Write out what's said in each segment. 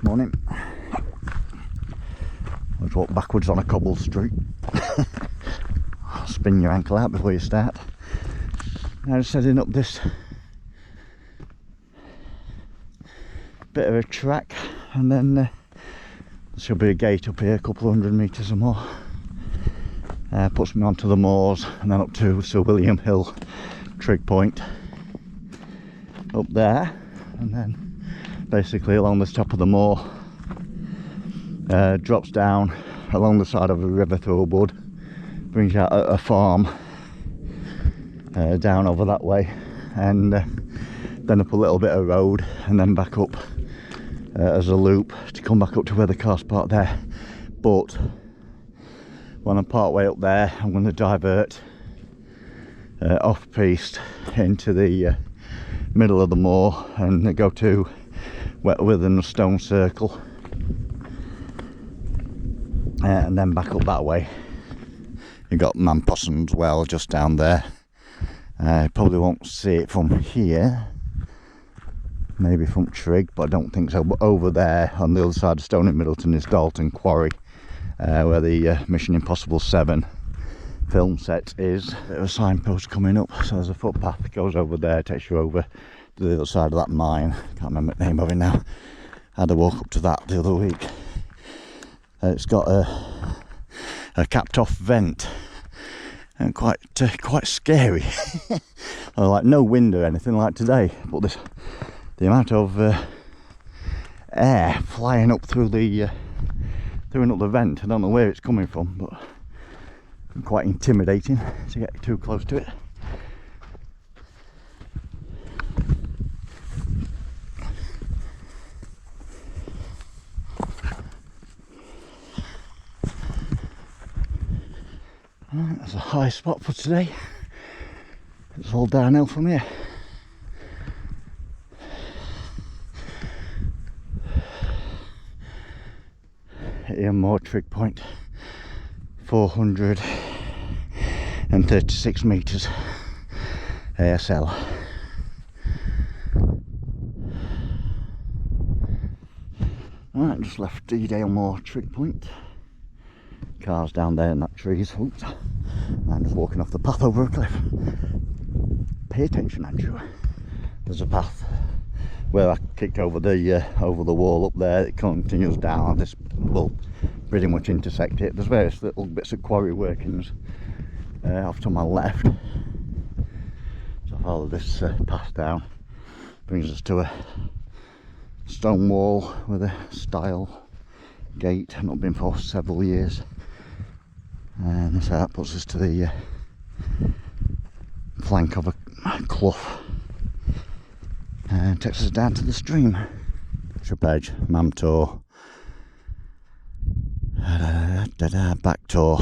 Morning. Let's walk backwards on a cobbled street. Spin your ankle out before you start. Now just heading up this bit of a track, and then there should be a gate up here, a couple of 100 metres or more. Puts me onto the moors and then up to Sir William Hill trig point up there, and then basically along the top of the moor, drops down along the side of a river through a wood, brings you out a farm down over that way, and then up a little bit of road, and then back up as a loop to come back up to where the car's parked there. But when I'm part way up there, I'm going to divert off piste into the middle of the moor and go to Withens stone circle, and then back up that way. You've got Man Possum's Well just down there. Probably won't see it from here, maybe from Trig, but I don't think so. But over there on the other side of Stony Middleton is Dalton Quarry, where the Mission Impossible 7 film set is. Bit of a signpost coming up, so there's a footpath that goes over there, takes you over to the other side of that mine. Can't remember the name of it now. I had a walk up to that the other week. It's got a capped off vent, and quite scary. Like no wind or anything like today, but the amount of air flying up through the vent, I don't know where it's coming from, but quite intimidating to get too close to it. Right, that's a high spot for today. It's all downhill from here. Eyam Moor trig point, 436 metres ASL. Right, just left Eyam Moor trig point. Cars down there and that tree's hooked. I'm just walking off the path over a cliff. Pay attention, Andrew. There's a path where I kicked over the wall up there. It continues down. This will pretty much intersect it. There's various little bits of quarry workings off to my left. So I follow this path down. Brings us to a stone wall with a stile gate. I've not been for several years. And so that puts us to the flank of a clough and takes us down to the stream. Shrub edge, Mamtor, back tor.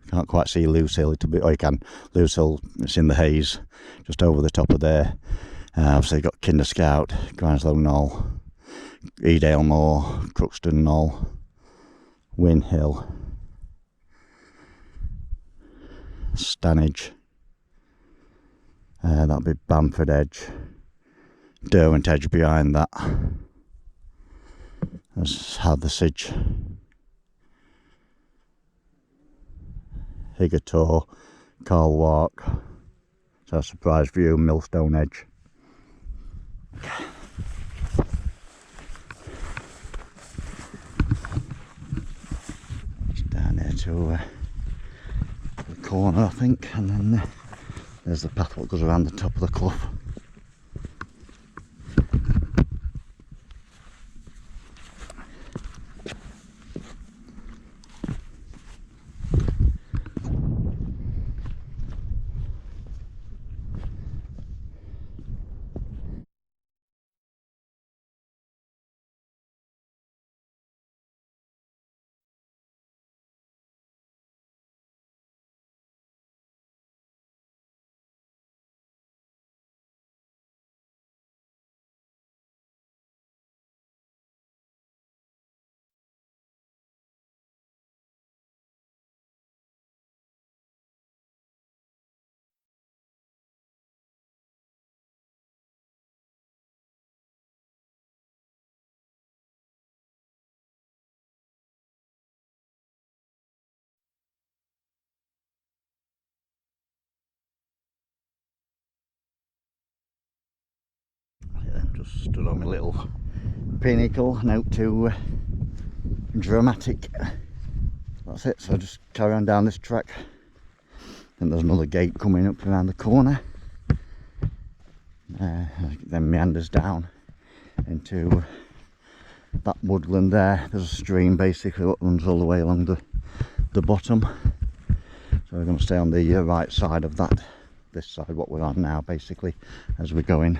Can't quite see Loose Hill, or you can. Loose Hill, it's in the haze just over the top of there. Obviously you've got Kinder Scout, Grinslow Knoll, Eyam Moor, Crookston Knoll, Win Hill, Stanage, that'll be Bamford Edge, Derwent Edge behind that. There's Hathersage, Higgertor, Carl Walk, so Surprise View, Millstone Edge. It's down there to the corner, I think, and then there's the path that goes around the top of the clough. Stood on my little pinnacle, note too dramatic. That's it, so just carry on down this track. Then there's another gate coming up around the corner. Then meanders down into that woodland there. There's a stream basically that runs all the way along the bottom. So we're going to stay on the right side of that, this side what we're on now basically, as we're going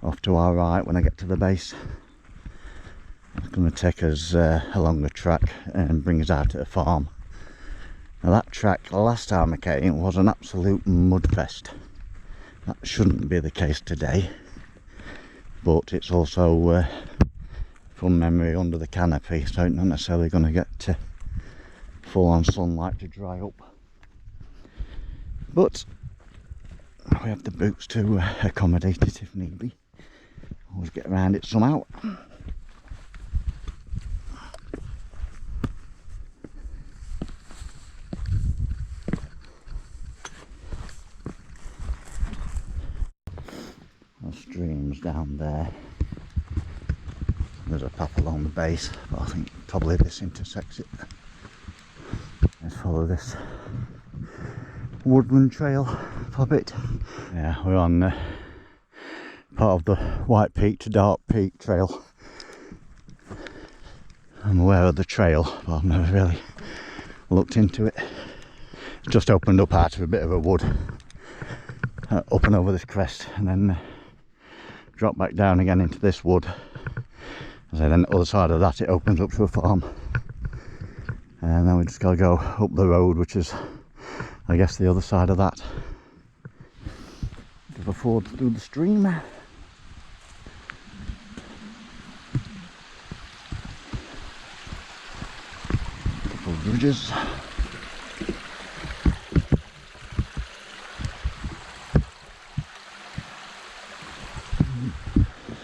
off to our right when I get to the base. It's going to take us along the track and bring us out at a farm. Now that track, last time I came, was an absolute mudfest. That shouldn't be the case today, but it's also from memory under the canopy, so it's not necessarily going to get full on sunlight to dry up. But we have the boots to accommodate it if need be. Always get around it somehow. Streams down there. There's a path along the base, but I think probably this intersects it. Let's follow this woodland trail for a bit. Yeah, we're on part of the White Peak to Dark Peak trail. I'm aware of the trail, but I've never really looked into it. It's just opened up out of a bit of a wood, up and over this crest, and then drop back down again into this wood. So then the other side of that it opens up to a farm, and then we just gotta go up the road, which is I guess the other side of that. Give a ford through the stream. Couple of bridges.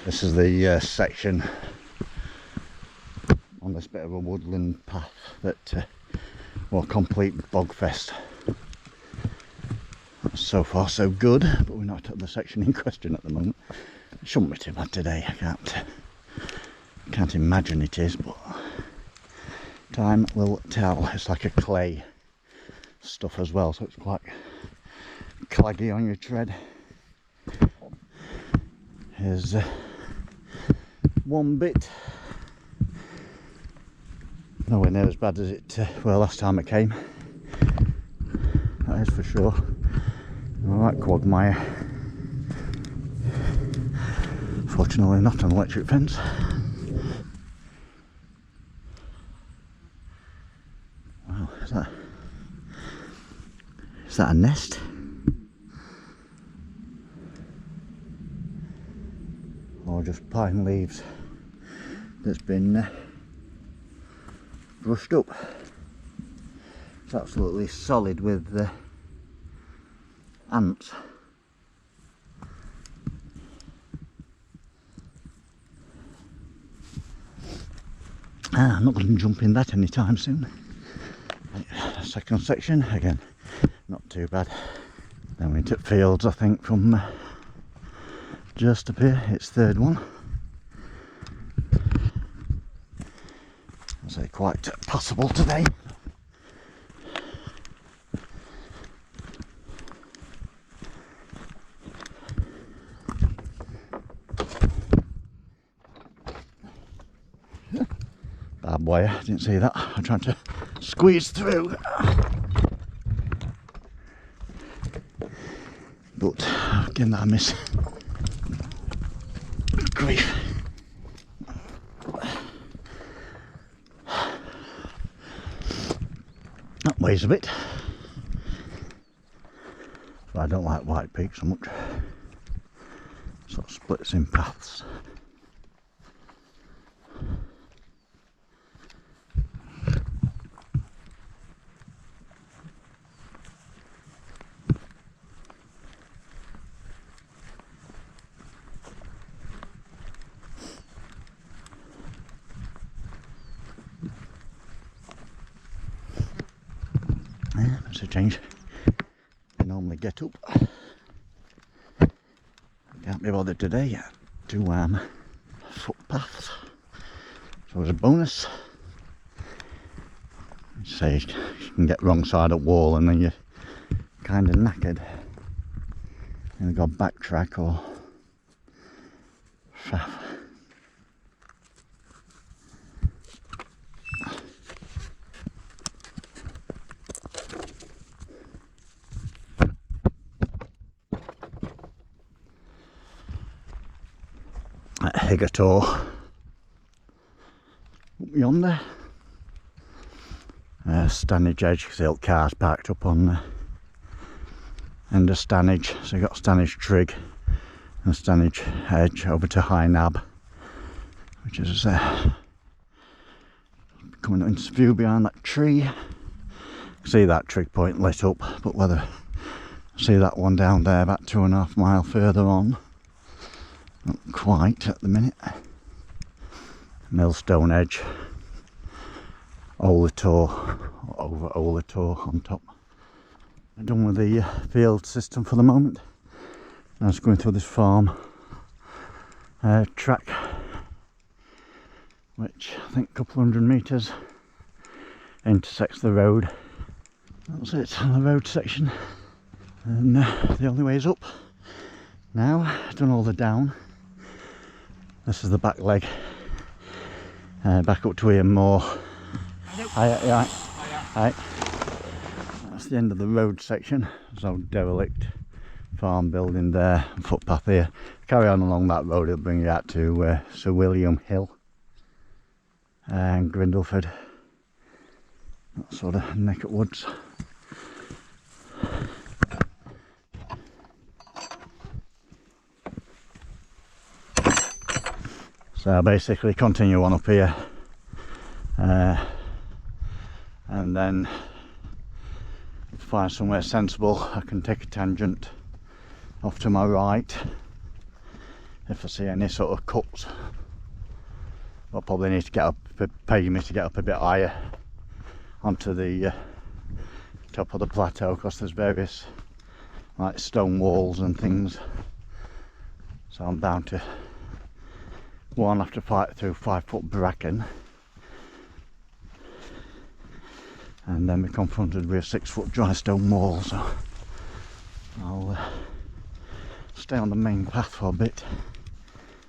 This is the section on this bit of a woodland path that, well, complete bogfest. So far so good, but we're not at the section in question at the moment. It shouldn't be too bad today. I can't imagine it is, but time will tell. It's like a clay stuff as well, so it's quite claggy on your tread. Here's one bit, nowhere near as bad as it were last time I came, that is for sure. Alright, quagmire. Fortunately not an electric fence. Wow, is that a nest? Or just pine leaves that's been brushed up. It's absolutely solid with ants. I'm not going to jump in that anytime soon. Second section, again, not too bad. Then we took fields, I think, from just up here. It's third one. I'd say quite passable today. Barbed wire, didn't see that. I'm trying to squeeze through, but again that I miss. Grief. That weighs a bit, but I don't like White Peak so much. Sort of splits in paths. Yeah, that's a change. I normally get up. Can't be bothered today yet. to footpaths. So as a bonus, say you can get wrong side of wall and then you're kind of knackered. You've got backtrack or faff. At Higator, up yonder, Stanage Edge, because the old car's parked up on the end of Stanage, so you've got Stanage Trig and Stanage Edge over to High Nab, which is coming into view behind that tree. See that trig point lit up, but whether I see that one down there about 2.5 miles further on, not quite at the minute. Millstone Edge, Olator, over Olator on top. I'm done with the field system for the moment. Now it's going through this farm track, which I think a couple 100 metres intersects the road. That's it on the road section, and the only way is up. Now I've done all the down. This is the back leg, back up to Eyam Moor. Hi. That's the end of the road section. So derelict farm building there, footpath here. Carry on along that road, it'll bring you out to Sir William Hill and Grindleford, that sort of neck of woods. So basically continue on up here, and then find somewhere sensible. I can take a tangent off to my right if I see any sort of cuts. I'll probably need to get up, pay me to get up a bit higher onto the top of the plateau, because there's various like stone walls and things, so I'm bound to one have to fight through 5-foot bracken and then be confronted with a 6-foot dry stone wall. So I'll stay on the main path for a bit,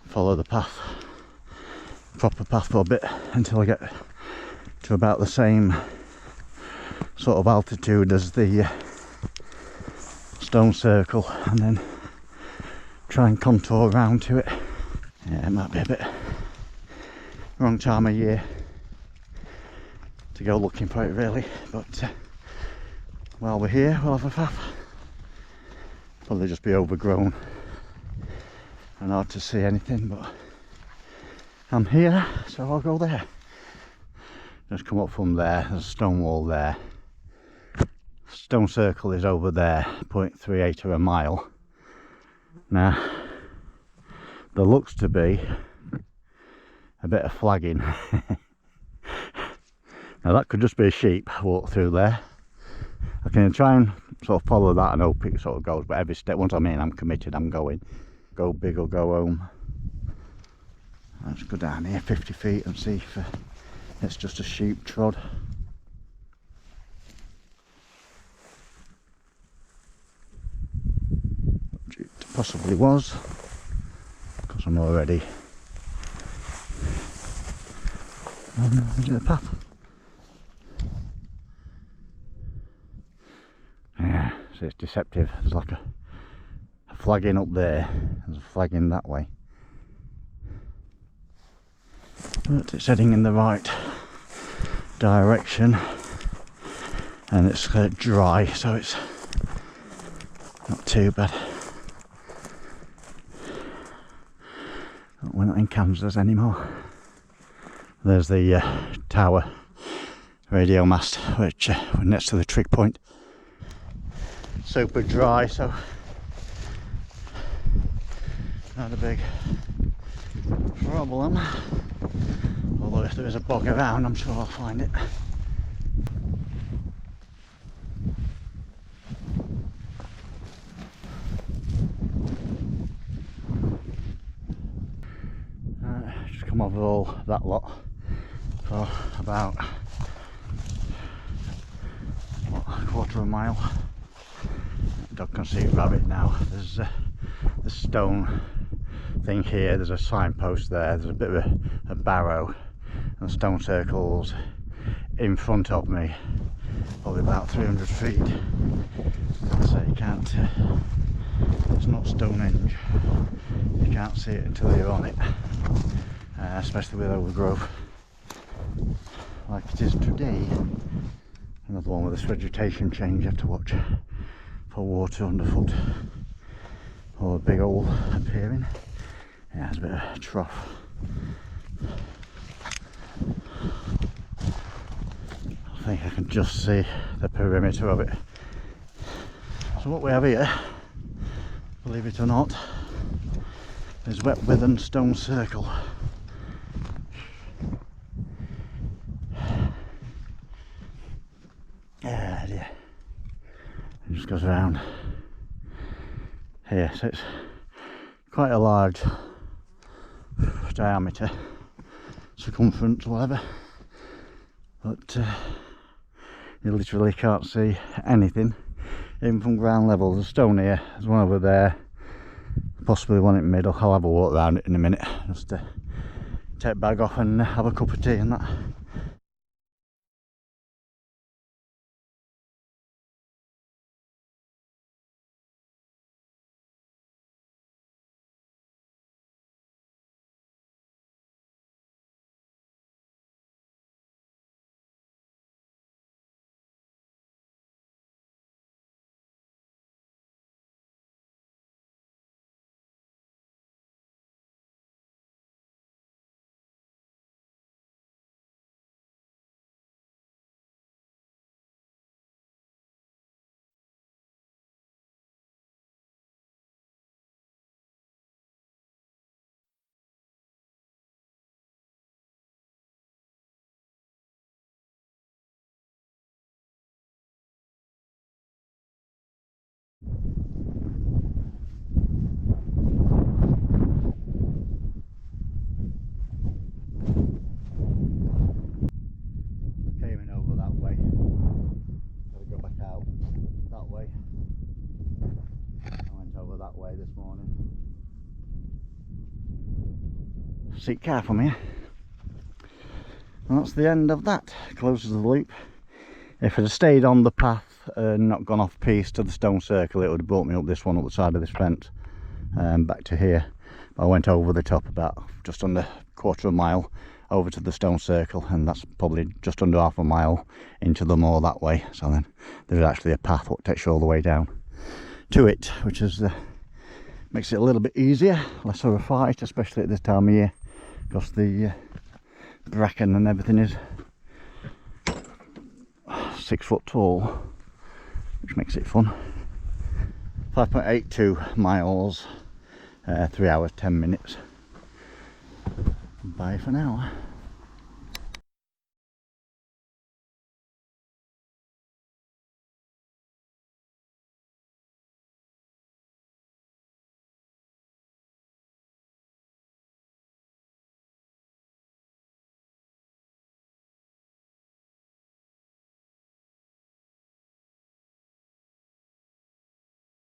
follow the path, proper path for a bit, until I get to about the same sort of altitude as the stone circle, and then try and contour around to it. Yeah, it might be a bit wrong time of year to go looking for it really, but while we're here we'll have a faff. Probably just be overgrown and hard to see anything, but I'm here, so I'll go there. Just come up from there, there's a stone wall there. Stone circle is over there, 0.38 of a mile. Now there looks to be a bit of flagging. Now that could just be a sheep walk through there. I can try and sort of follow that and hope it sort of goes, but every step, once I'm in, I'm committed, I'm going. Go big or go home. Let's go down here 50 feet and see if it's just a sheep trod. It possibly was, because I'm already on the path. Yeah, so it's deceptive. There's like a flagging up there, there's a flagging that way, but it's heading in the right direction, and it's dry, so it's not too bad. We're not in Kansas anymore. There's the tower radio mast, which we're next to the trig point. Super dry, so not a big problem. Although if there is a bog around, I'm sure I'll find it. come over all that lot for about a quarter of a mile. Dog can see a rabbit now. There's the stone thing here, there's a signpost there, there's a bit of a barrow and stone circles in front of me, probably about 300 feet. So you can't, it's not Stonehenge, you can't see it until you're on it, especially with overgrowth like it is today. Another one with this vegetation change you have to watch for water underfoot or a big hole appearing. Yeah, it's a bit of a trough. I think I can just see the perimeter of it. So what we have here, believe it or not, is Withens stone circle. Yeah, dear. It just goes around here, so it's quite a large diameter, circumference, whatever, but you literally can't see anything even from ground level. There's a stone here, there's one over there, possibly one in the middle. I'll have a walk around it in a minute, just to take the bag off and have a cup of tea and that. This morning. Seat car from here. And that's the end of that. Closes the loop. If it had stayed on the path and not gone off piece to the stone circle, it would have brought me up this one, up the side of this fence, back to here. But I went over the top about just under a quarter of a mile over to the stone circle, and that's probably just under half a mile into the moor that way. So then there's actually a path that takes you all the way down to it, which is makes it a little bit easier, less of a fight, especially at this time of year, because the bracken and everything is 6 foot tall, which makes it fun. 5.82 miles, 3 hours 10 minutes. Bye for now.